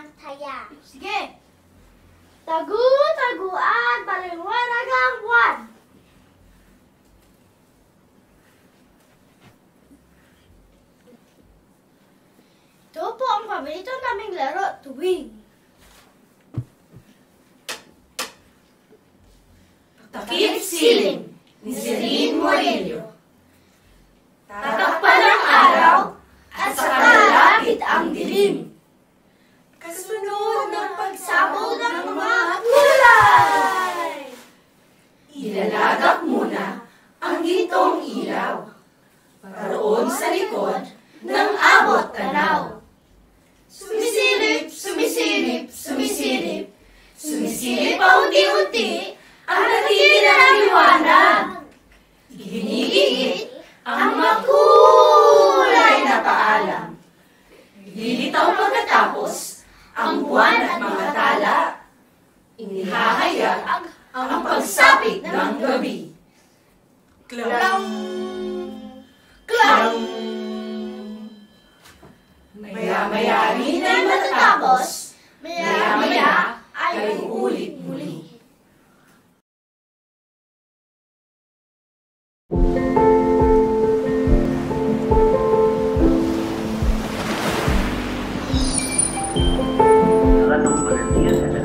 ng taya. Sige! Tagu-taguan, baliwanag ang buwan. Ito po ang paborito naming laro tuwing Takip siling ni Celine Murillo. Tatakpan ang araw at saka lalapit ang dilim. Kasunod ng pagsabog ng mga kulay. Ilalagak muna ang gitong ilaw. Paroon sa likod ng abot tanaw. Sumisilip, sumisilip, sumisilip. Sumisilip paunti-unti ang natitira ng liwanag. Ginigigit ang makulay na paalam. Lilitaw pagkatapos ang buwan at mga tala. Inihahayag ang pagsapit ng gabi. Klang! Klang! Maya-maya rin ay matatapos. Maya-maya ay uulit muli. Tratando con el día,